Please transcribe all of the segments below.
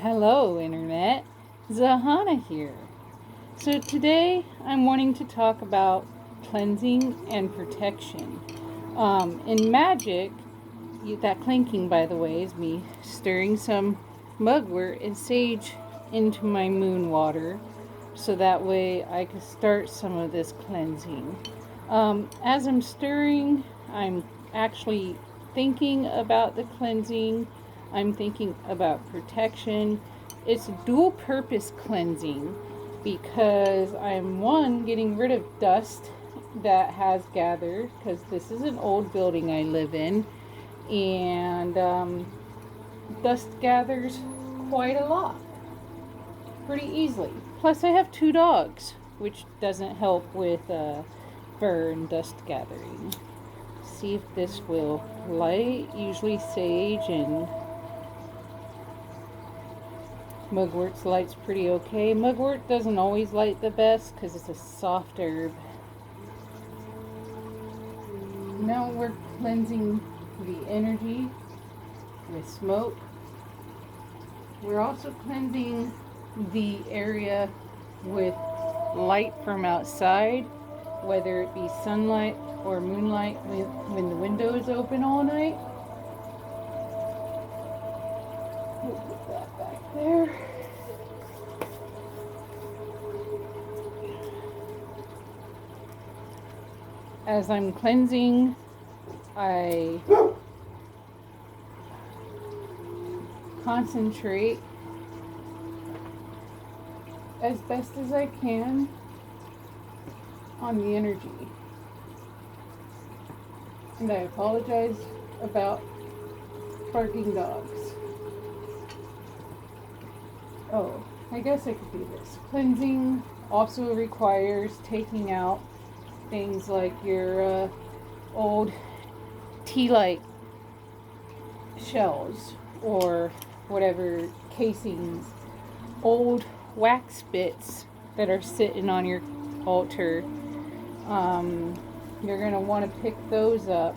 Hello, Internet. Zahana here. So, today I'm wanting to talk about cleansing and protection. In magic, that clinking, by the way, is me stirring some mugwort and sage into my moon water so that way I can start some of this cleansing. As I'm stirring, I'm actually thinking about the cleansing, I'm thinking about protection. It's dual purpose cleansing because I'm one, getting rid of dust that has gathered because this is an old building I live in, and dust gathers quite a lot, pretty easily. Plus, I have two dogs, which doesn't help with fur and dust gathering. See if this will light. Usually, sage and mugwort lights pretty okay. Mugwort doesn't always light the best because it's a soft herb. Now we're cleansing the energy with smoke. We're also cleansing the area with light from outside, whether it be sunlight or moonlight when the window is open all night. We'll put that back there. As I'm cleansing, I concentrate as best as I can on the energy. And I apologize about barking dogs. Oh, I guess I could do this. Cleansing also requires taking out things like your old tea light shells or whatever casings, old wax bits that are sitting on your altar. You're gonna want to pick those up.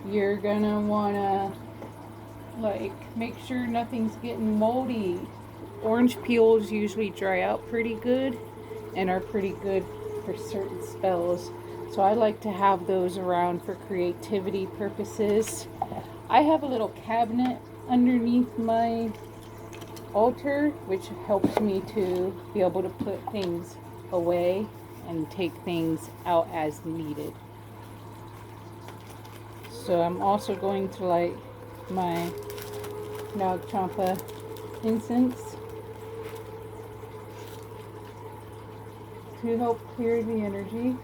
You're gonna want to make sure nothing's getting moldy. Orange peels usually dry out pretty good and are pretty good for certain spells. So I like to have those around for creativity purposes. I have a little cabinet underneath my altar, which helps me to be able to put things away and take things out as needed. So I'm also going to light my Nag Champa incense to help clear the energy.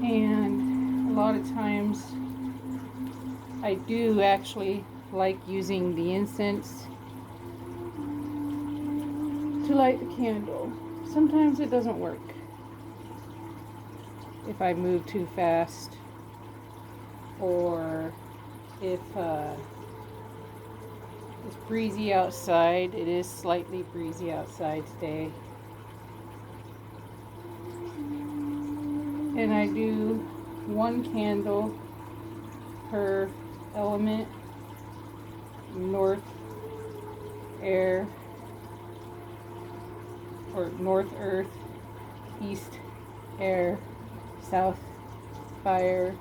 And a lot of times I do actually like using the incense to light the candle. Sometimes it doesn't work if I move too fast, or if it's breezy outside. It is slightly breezy outside today. And I do one candle per element: north air, or north earth, east air, south fire,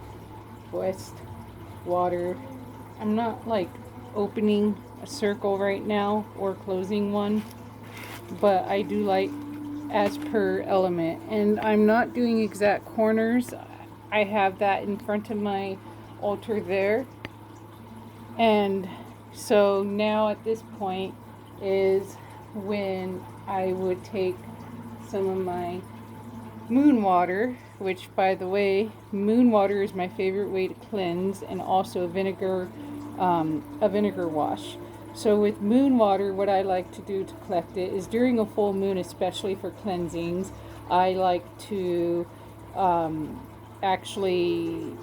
west water. I'm not opening a circle right now or closing one, but I do light as per element. And I'm not doing exact corners. I have that in front of my altar there. And so now at this point is when I would take some of my moon water, which, by the way, moon water is my favorite way to cleanse, and also a vinegar wash. So with moon water, what I like to do to collect it is during a full moon, especially for cleansings, I like to actually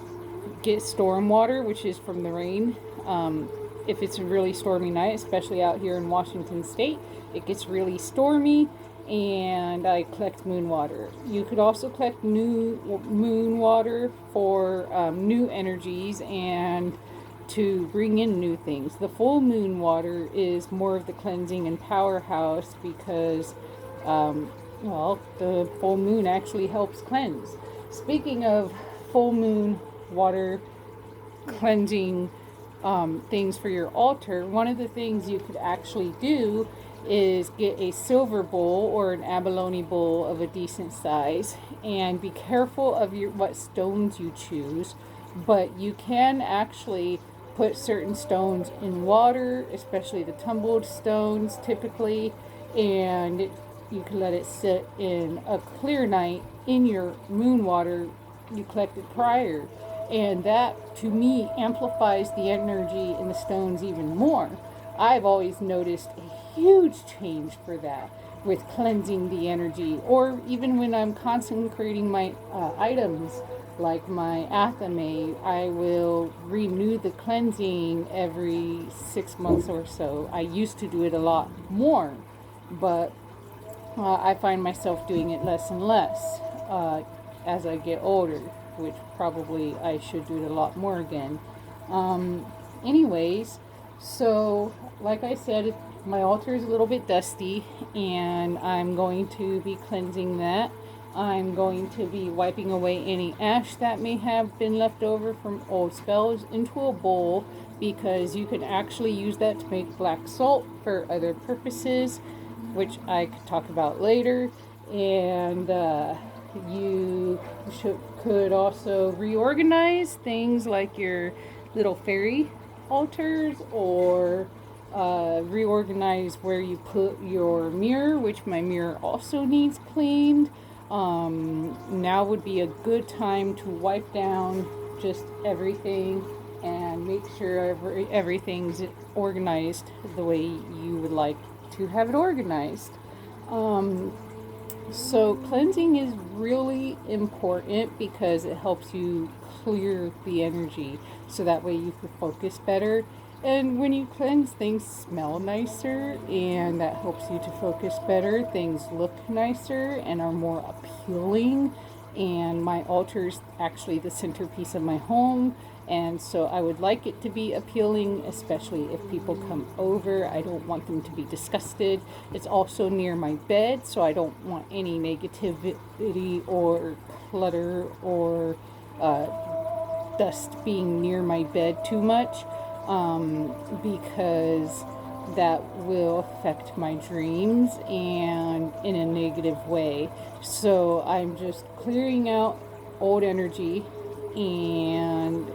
get storm water, which is from the rain. If it's a really stormy night, especially out here in Washington State, it gets really stormy, and I collect moon water. You could also collect new moon water for new energies and to bring in new things. The full moon water is more of the cleansing and powerhouse because, well, the full moon actually helps cleanse. Speaking of full moon water cleansing things for your altar, one of the things you could actually do is get a silver bowl or an abalone bowl of a decent size, and be careful of what stones you choose. But you can actually put certain stones in water, especially the tumbled stones typically, and you can let it sit in a clear night in your moon water you collected prior. And that, to me, amplifies the energy in the stones even more. I've always noticed a huge change for that with cleansing the energy, or even when I'm consecrating my items like my athame, I will renew the cleansing every 6 months or so. I used to do it a lot more, but I find myself doing it less and less as I get older, which probably I should do it a lot more again. Anyways, so like I said, my altar is a little bit dusty, and I'm going to be cleansing that. I'm going to be wiping away any ash that may have been left over from old spells into a bowl, because you can actually use that to make black salt for other purposes, which I could talk about later. And you could also reorganize things like your little fairy altars, or reorganize where you put your mirror, which my mirror also needs cleaned. Now would be a good time to wipe down just everything and make sure everything's organized the way you would like to have it organized. So cleansing is really important because it helps you clear the energy, so that way you can focus better. And when you cleanse, things smell nicer, and that helps you to focus better. Things look nicer and are more appealing. And my altar is actually the centerpiece of my home, and so I would like it to be appealing, especially if people come over. I don't want them to be disgusted. It's also near my bed, so I don't want any negativity or clutter or dust being near my bed too much, because that will affect my dreams and in a negative way. So I'm just clearing out old energy and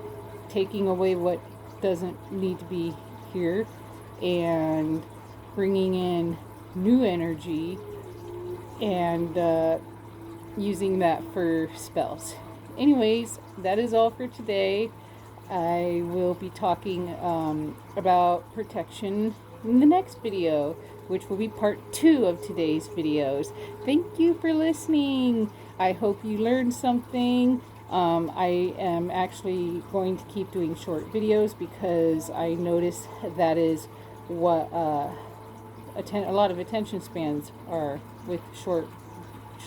taking away what doesn't need to be here, and bringing in new energy and using that for spells. Anyways, that is all for today. I will be talking about protection in the next video, which will be part 2 of today's videos. Thank you for listening. I hope you learned something. I am actually going to keep doing short videos, because I notice that is what a lot of attention spans are with short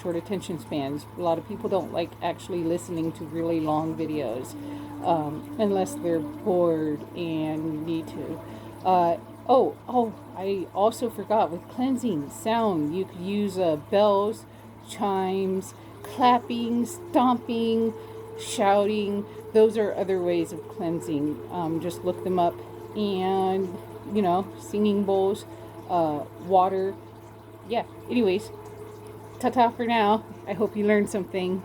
attention spans. A lot of people don't like actually listening to really long videos unless they're bored and need to. I also forgot, with cleansing sound, you could use bells, chimes, clapping, stomping, shouting. Those are other ways of cleansing. Just look them up. And, singing bowls, water. Yeah, anyways, ta-ta for now. I hope you learned something.